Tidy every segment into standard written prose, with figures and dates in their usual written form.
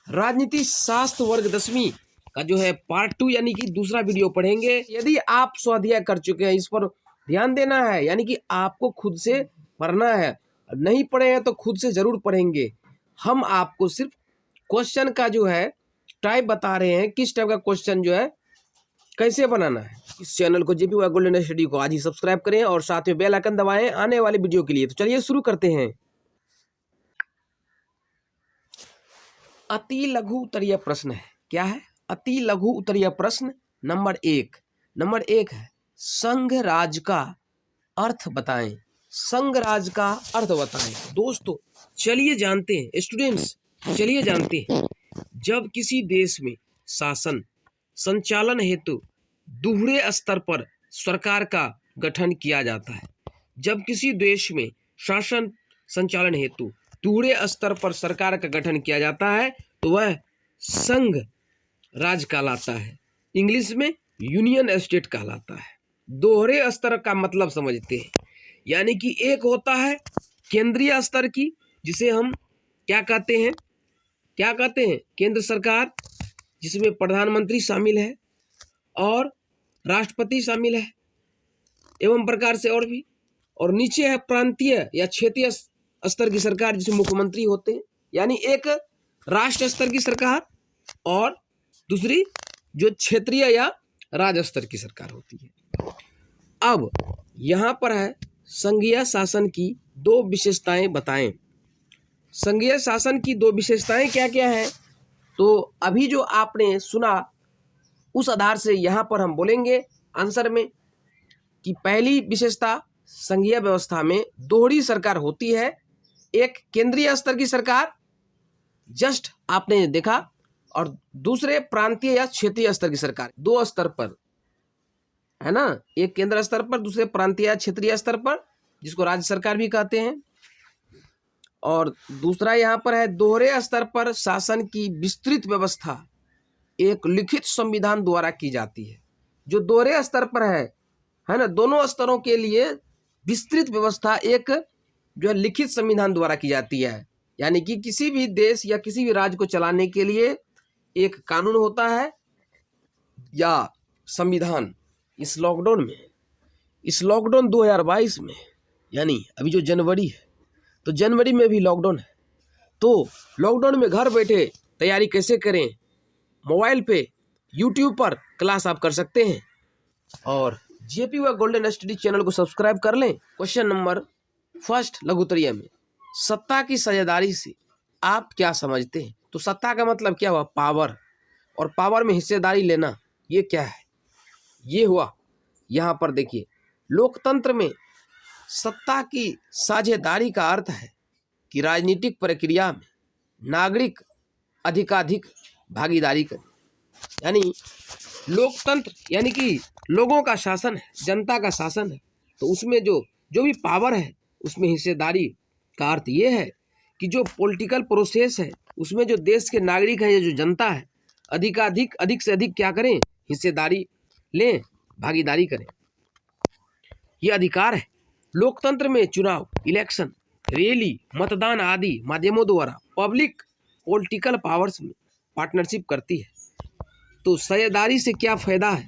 राजनीति शास्त्र वर्ग 10वीं का जो है पार्ट 2 यानी कि दूसरा वीडियो पढ़ेंगे। यदि आप स्वाध्याय कर चुके हैं, इस पर ध्यान देना है, यानी कि आपको खुद से पढ़ना है। नहीं पढ़े हैं तो खुद से जरूर पढ़ेंगे। हम आपको सिर्फ क्वेश्चन का जो है टाइप बता रहे हैं, किस टाइप का क्वेश्चन जो है कैसे बनाना है। इस चैनल को जेपी वाई गोल्डन स्टडी को आज ही सब्सक्राइब करें और साथ में बेल आइकन दबाएं आने वाले वीडियो के लिए। तो चलिए शुरू करते हैं। अति लघु उत्तरीय प्रश्न है। क्या है? अति लघु उत्तरीय प्रश्न नंबर 1। नंबर 1 है संघ राज का अर्थ बताएं। संघ राज का अर्थ बताएं। दोस्तों चलिए जानते हैं, स्टूडेंट्स चलिए जानते हैं, जब किसी देश में शासन संचालन हेतु दोहरे स्तर पर सरकार का गठन किया जाता है। जब किसी देश में शासन संचालन हेतु दोहरे स्तर पर सरकार का गठन किया जाता है तो वह संघ राज कहलाता है। इंग्लिश में यूनियन स्टेट कहलाता है। दोहरे स्तर का मतलब समझते हैं, यानी कि एक होता है केंद्रीय स्तर की, जिसे हम क्या कहते हैं केंद्र सरकार, जिसमें प्रधानमंत्री शामिल है और राष्ट्रपति शामिल है एवं प्रकार से और भी। और नीचे है प्रांतीय या क्षेत्रीय स्तर की सरकार, जिसमें मुख्यमंत्री होते हैं। यानी एक राष्ट्र स्तर की सरकार और दूसरी जो क्षेत्रीय या राज्य स्तर की सरकार होती है। अब यहाँ पर है संघीय शासन की 2 विशेषताएं बताएं। संघीय शासन की 2 विशेषताएं क्या क्या है? तो अभी जो आपने सुना उस आधार से यहाँ पर हम बोलेंगे आंसर में कि पहली विशेषता, संघीय व्यवस्था में दोहरी सरकार होती है। एक केंद्रीय स्तर की सरकार, जस्ट आपने देखा, और दूसरे प्रांतीय या क्षेत्रीय स्तर की सरकार। 2 स्तर पर है ना, एक केंद्र स्तर पर, दूसरे प्रांतीय या क्षेत्रीय स्तर पर, जिसको राज्य सरकार भी कहते हैं। और दूसरा यहाँ पर है दोहरे स्तर पर शासन की विस्तृत व्यवस्था एक लिखित संविधान द्वारा की जाती है। जो दोहरे स्तर पर है ना, दोनों स्तरों के लिए विस्तृत व्यवस्था एक जो है लिखित संविधान द्वारा की जाती है। यानी कि किसी भी देश या किसी भी राज्य को चलाने के लिए एक कानून होता है या संविधान। इस लॉकडाउन 2022 में, यानी अभी जो जनवरी है, तो जनवरी में भी लॉकडाउन है। तो लॉकडाउन में घर बैठे तैयारी कैसे करें, मोबाइल पे यूट्यूब पर क्लास आप कर सकते हैं। और जेपी व गोल्डन स्टडी चैनल को सब्सक्राइब कर लें। क्वेश्चन नंबर 1 लघु उत्तरीय में, सत्ता की साझेदारी से आप क्या समझते हैं? तो सत्ता का मतलब क्या हुआ? पावर। और पावर में हिस्सेदारी लेना, ये क्या है? ये हुआ यहाँ पर देखिए, लोकतंत्र में सत्ता की साझेदारी का अर्थ है कि राजनीतिक प्रक्रिया में नागरिक अधिकाधिक भागीदारी करें। यानी लोकतंत्र यानी कि लोगों का शासन है, जनता का शासन है, तो उसमें जो भी पावर है उसमें हिस्सेदारी का अर्थ ये है कि जो पॉलिटिकल प्रोसेस है उसमें जो देश के नागरिक हैं, जो जनता है, अधिक से अधिक क्या करें? हिस्सेदारी लें, भागीदारी करें। ये अधिकार है। लोकतंत्र में चुनाव, इलेक्शन, रैली, मतदान आदि माध्यमों द्वारा पब्लिक पॉलिटिकल पावर्स में पार्टनरशिप करती है। तो साझेदारी से क्या फायदा है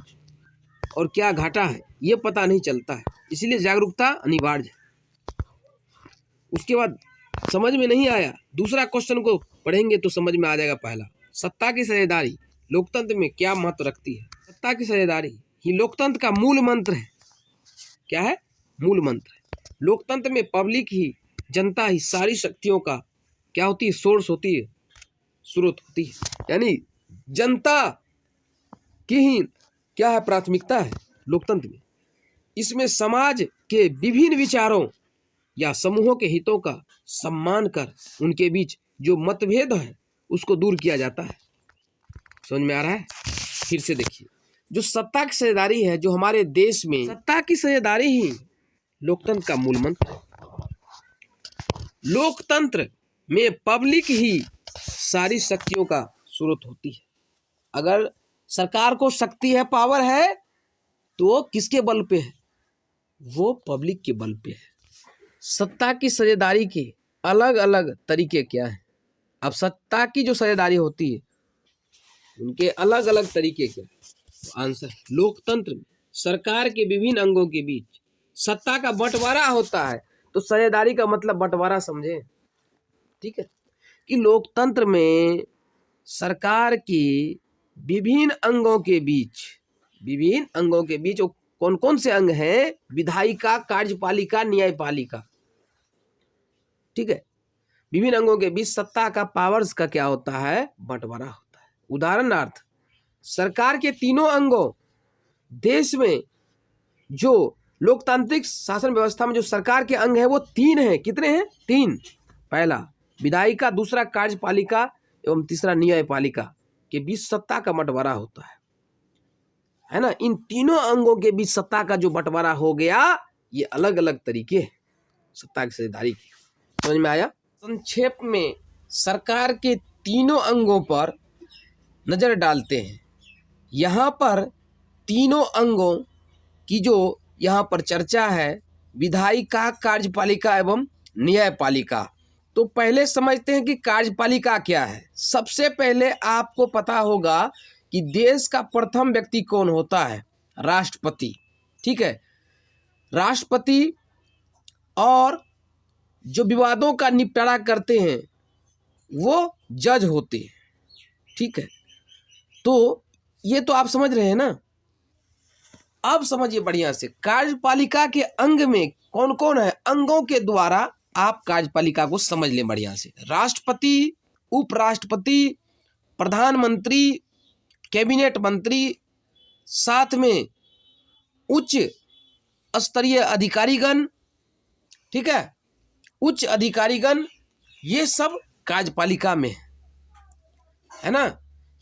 और क्या घाटा है ये पता नहीं चलता है, इसलिए जागरूकता अनिवार्य है। उसके बाद समझ में नहीं आया, दूसरा क्वेश्चन को पढ़ेंगे तो समझ में आ जाएगा। पहला, सत्ता की साझेदारी लोकतंत्र में क्या महत्व रखती है? सत्ता की साझेदारी ही लोकतंत्र का मूल मंत्र है। क्या है? मूल मंत्र है। लोकतंत्र में पब्लिक ही, जनता ही सारी शक्तियों का क्या होती है? सोर्स होती है, स्रोत होती है। यानी जनता की ही क्या है? प्राथमिकता है लोकतंत्र में। इसमें समाज के विभिन्न विचारों या समूहों के हितों का सम्मान कर उनके बीच जो मतभेद है उसको दूर किया जाता है। समझ में आ रहा है? फिर से देखिए, जो सत्ता की साझेदारी है, जो हमारे देश में सत्ता की साझेदारी ही लोकतंत्र का मूल मंत्र है। लोकतंत्र में पब्लिक ही सारी शक्तियों का स्रोत होती है। अगर सरकार को शक्ति है, पावर है, तो वो किसके बल पे है? वो पब्लिक के बल पे है। सत्ता की साझेदारी के अलग अलग तरीके क्या हैं? अब सत्ता की जो साझेदारी होती है उनके अलग अलग तरीके के आंसर। लोकतंत्र में सरकार के विभिन्न अंगों के बीच सत्ता का बंटवारा होता है, तो साझेदारी का मतलब बंटवारा समझे, ठीक है। कि लोकतंत्र में सरकार की विभिन्न अंगों के बीच वो कौन कौन से अंग हैं? विधायिका, कार्यपालिका, न्यायपालिका, ठीक है। विभिन्न अंगों के बीच सत्ता का, पावर्स का क्या होता है? बंटवारा होता है। उदाहरणार्थ सरकार के तीनों अंगों, देश में जो लोकतांत्रिक शासन व्यवस्था में जो सरकार के अंग हैं वो 3 हैं। कितने हैं? 3। पहला विधायिका, दूसरा कार्यपालिका एवं तीसरा न्यायपालिका के बीच सत्ता का बंटवारा होता है ना। इन तीनों अंगों के बीच सत्ता का जो बंटवारा हो गया, ये अलग अलग तरीके हैं सत्ता की साझेदारी की। समझ में आया? संक्षेप में सरकार के तीनों अंगों पर नजर डालते हैं। यहाँ पर तीनों अंगों की जो यहाँ पर चर्चा है, विधायिका, कार्यपालिका एवं न्यायपालिका। तो पहले समझते हैं कि कार्यपालिका क्या है। सबसे पहले आपको पता होगा कि देश का प्रथम व्यक्ति कौन होता है? राष्ट्रपति, ठीक है। राष्ट्रपति और जो विवादों का निपटारा करते हैं वो जज होते हैं, ठीक है। तो ये तो आप समझ रहे हैं ना। अब समझिए बढ़िया से, कार्यपालिका के अंग में कौन कौन है? अंगों के द्वारा आप कार्यपालिका को समझ लें बढ़िया से। राष्ट्रपति, उपराष्ट्रपति, प्रधानमंत्री, कैबिनेट मंत्री, साथ में उच्च स्तरीय अधिकारीगण, ठीक है, उच्च अधिकारीगण, ये सब कार्यपालिका में है ना।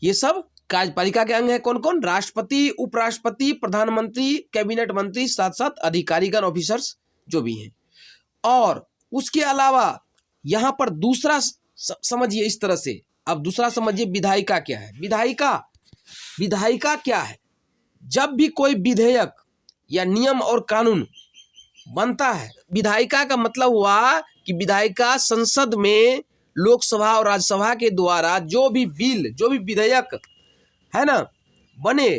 ये सब कार्यपालिका के अंग है। कौन कौन? राष्ट्रपति, उपराष्ट्रपति, प्रधानमंत्री, कैबिनेट मंत्री, साथ साथ अधिकारीगण, ऑफिसर्स जो भी हैं। और उसके अलावा यहाँ पर दूसरा समझिए इस तरह से। अब दूसरा समझिए विधायिका क्या है। विधायिका क्या है? जब भी कोई विधेयक या नियम और कानून बनता है, विधायिका का मतलब हुआ कि विधायिका संसद में, लोकसभा और राज्यसभा के द्वारा जो भी बिल, जो भी विधेयक है ना बने,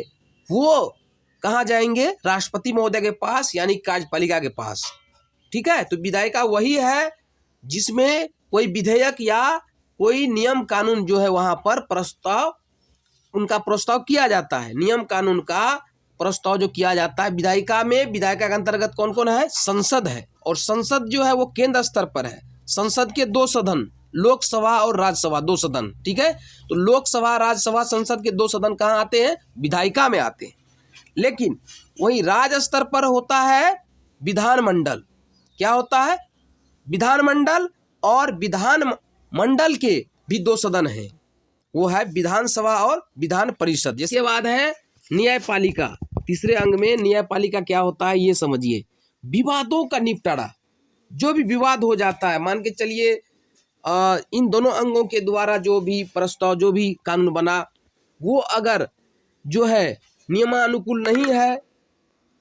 वो कहाँ जाएंगे? राष्ट्रपति महोदय के पास, यानी कार्यपालिका के पास, ठीक है। तो विधायिका वही है जिसमें कोई विधेयक या कोई नियम कानून जो है वहां पर उनका प्रस्ताव किया जाता है। नियम कानून का प्रस्ताव जो किया जाता है विधायिका में। विधायिका के अंतर्गत कौन कौन है? संसद है, और संसद जो है वो केंद्र स्तर पर है। संसद के 2 सदन, लोकसभा और राज्यसभा, 2 सदन, ठीक है। तो लोकसभा, राज्यसभा, संसद के 2 सदन कहाँ आते हैं? विधायिका में आते हैं। लेकिन वही राज्य स्तर पर होता है विधानमंडल। क्या होता है? विधानमंडल, और विधानमंडल के भी 2 सदन हैं, वो है विधानसभा और विधान परिषद। इसके बाद है न्यायपालिका। तीसरे अंग में न्यायपालिका क्या होता है ये समझिए। विवादों का निपटारा, जो भी विवाद हो जाता है, मान के चलिए इन दोनों अंगों के द्वारा जो भी प्रस्ताव, जो भी कानून बना, वो अगर जो है नियमानुकूल नहीं है,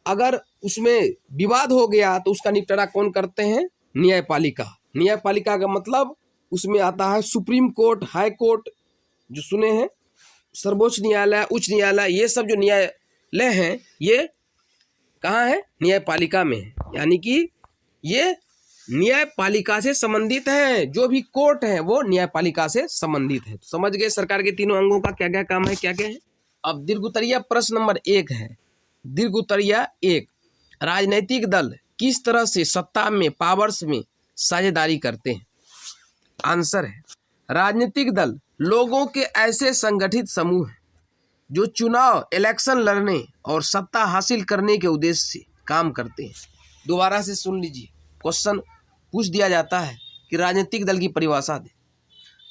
अगर उसमें विवाद हो गया, तो उसका निपटारा कौन करते हैं? न्यायपालिका। न्यायपालिका का मतलब उसमें आता है सुप्रीम कोर्ट, हाई कोर्ट जो सुने हैं, सर्वोच्च न्यायालय, उच्च न्यायालय, ये सब जो न्यायालय हैं ये कहाँ है? न्यायपालिका में है। यानी कि ये न्यायपालिका से संबंधित है। जो भी कोर्ट है वो न्यायपालिका से संबंधित है। तो समझ गए सरकार के तीनों अंगों का क्या क्या काम है, क्या क्या है। अब दीर्घोत्तरीय प्रश्न नंबर 1 है। दीर्घोत्तरीय 1, राजनीतिक दल किस तरह से सत्ता में, पावर्स में साझेदारी करते हैं? आंसर है, राजनीतिक दल लोगों के ऐसे संगठित समूह हैं जो चुनाव, इलेक्शन लड़ने और सत्ता हासिल करने के उद्देश्य से काम करते हैं। दोबारा से सुन लीजिए, क्वेश्चन पूछ दिया जाता है कि राजनीतिक दल की परिभाषा दे।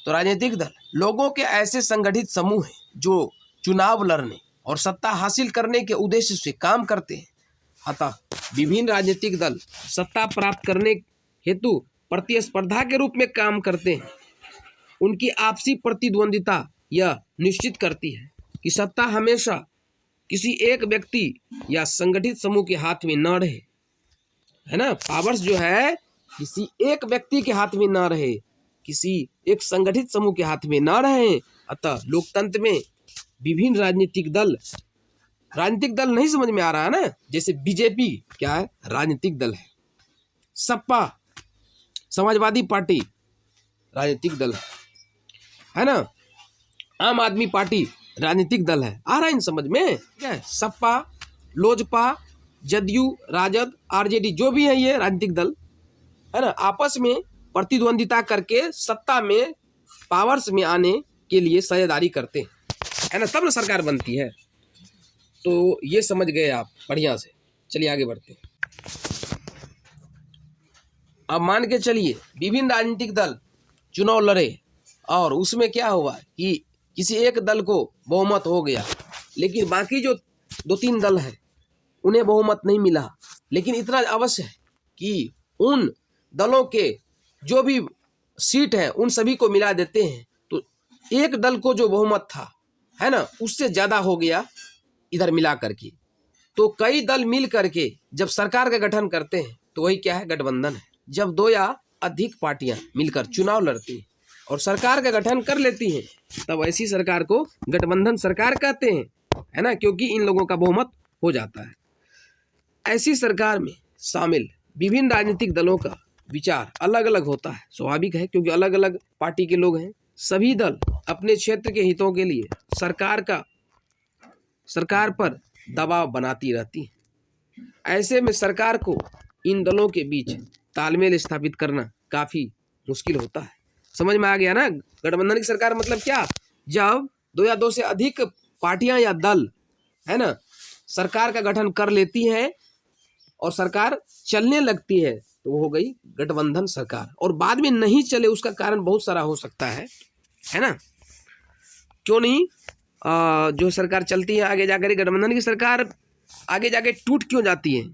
तो राजनीतिक दल लोगों के ऐसे संगठित समूह हैं जो चुनाव लड़ने और सत्ता हासिल करने के उद्देश्य से काम करते हैं। अतः विभिन्न राजनीतिक दल सत्ता प्राप्त करने हेतु प्रतिस्पर्धा के रूप में काम करते हैं। उनकी आपसी प्रतिद्वंदिता यह निश्चित करती है कि सत्ता हमेशा किसी एक व्यक्ति या संगठित समूह के हाथ में न रहे, है ना। पावर्स जो है किसी एक व्यक्ति के हाथ में न रहे, किसी एक संगठित समूह के हाथ में न रहें। अतः लोकतंत्र में विभिन्न राजनीतिक दल नहीं समझ में आ रहा है ना, जैसे बीजेपी क्या है, राजनीतिक दल है, सपा समाजवादी पार्टी राजनीतिक दल है ना, आम आदमी पार्टी राजनीतिक दल है। आ रहा है इन समझ में क्या है, सपा, लोजपा, जदयू, राजद, आरजेडी जो भी है ये राजनीतिक दल है ना, आपस में प्रतिद्वंदिता करके सत्ता में पावर्स में आने के लिए साझेदारी करते हैं, है ना, तब ना सरकार बनती है। तो ये समझ गए आप बढ़िया से। चलिए आगे बढ़ते हैं। अब मान के चलिए विभिन्न राजनीतिक दल चुनाव लड़े और उसमें क्या हुआ कि किसी एक दल को बहुमत हो गया, लेकिन बाकी जो 2-3 दल है उन्हें बहुमत नहीं मिला। लेकिन इतना अवश्य है कि उन दलों के जो भी सीट है उन सभी को मिला देते हैं, तो एक दल को जो बहुमत था है ना उससे ज़्यादा हो गया इधर मिला करके। तो कई दल मिल करके जब सरकार का गठन करते हैं तो वही क्या है, गठबंधन है। जब 2 या अधिक पार्टियां मिलकर चुनाव लड़ती हैं और सरकार का गठन कर लेती हैं तब ऐसी सरकार को गठबंधन सरकार कहते हैं, है ना, क्योंकि इन लोगों का बहुमत हो जाता है। ऐसी सरकार में शामिल विभिन्न राजनीतिक दलों का विचार अलग अलग होता है, स्वाभाविक है, क्योंकि अलग अलग पार्टी के लोग हैं। सभी दल अपने क्षेत्र के हितों के लिए सरकार पर दबाव बनाती रहती है। ऐसे में सरकार को इन दलों के बीच तालमेल स्थापित करना काफ़ी मुश्किल होता है। समझ में आ गया ना, गठबंधन की सरकार मतलब क्या, जब 2 या 2 से अधिक पार्टियां या दल है ना सरकार का गठन कर लेती हैं और सरकार चलने लगती है तो वो हो गई गठबंधन सरकार। और बाद में नहीं चले उसका कारण बहुत सारा हो सकता है ना, क्यों नहीं, जो सरकार चलती है आगे जाकर गठबंधन की सरकार आगे जाके टूट क्यों जाती है,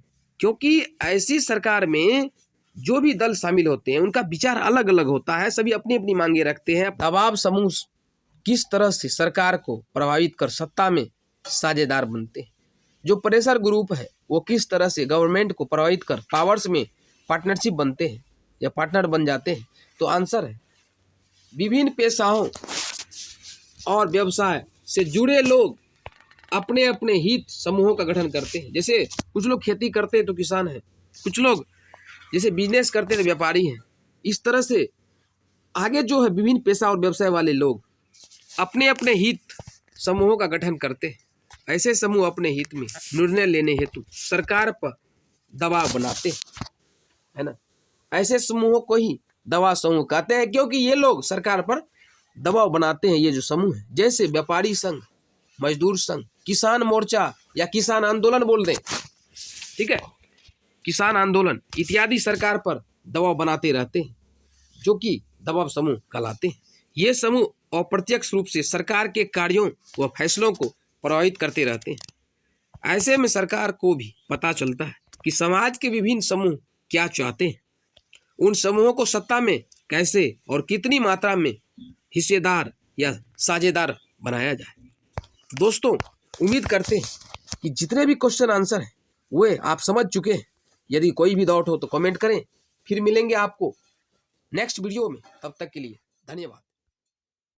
क्योंकि ऐसी सरकार में जो भी दल शामिल होते हैं उनका विचार अलग अलग होता है, सभी अपनी अपनी मांगे रखते हैं। दबाव समूह किस तरह से सरकार को प्रभावित कर सत्ता में साझेदार बनते हैं, जो प्रेशर ग्रुप है वो किस तरह से गवर्नमेंट को प्रभावित कर पावर्स में पार्टनरशिप बनते हैं या पार्टनर बन जाते हैं। तो आंसर है विभिन्न पेशाओं और व्यवसाय से जुड़े लोग अपने अपने हित समूहों का गठन करते हैं। जैसे कुछ लोग खेती करते हैं तो किसान हैं, कुछ लोग जैसे बिजनेस करते हैं तो व्यापारी हैं। इस तरह से आगे जो है विभिन्न पेशा और व्यवसाय वाले लोग अपने अपने हित समूहों का गठन करते हैं। ऐसे समूह अपने हित में निर्णय लेने हेतु सरकार पर दबाव बनाते हैं, है ना। ऐसे समूहों को ही दबाव समूह कहते हैं, क्योंकि ये लोग सरकार पर दबाव बनाते हैं। ये जो समूह है, जैसे व्यापारी संघ, मजदूर संघ, किसान मोर्चा या किसान आंदोलन बोल दें, ठीक है, किसान आंदोलन इत्यादि सरकार पर दबाव बनाते रहते हैं, जो कि दबाव समूह कहलाते हैं। ये समूह अप्रत्यक्ष रूप से सरकार के कार्यों व फैसलों को प्रभावित करते रहते हैं। ऐसे में सरकार को भी पता चलता है कि समाज के विभिन्न समूह क्या चाहते हैं, उन समूहों को सत्ता में कैसे और कितनी मात्रा में हिस्सेदार या साझेदार बनाया जाए। दोस्तों, उम्मीद करते हैं कि जितने भी क्वेश्चन आंसर हैं वे आप समझ चुके हैं। यदि कोई भी डाउट हो तो कमेंट करें, फिर मिलेंगे आपको नेक्स्ट वीडियो में। तब तक के लिए धन्यवाद।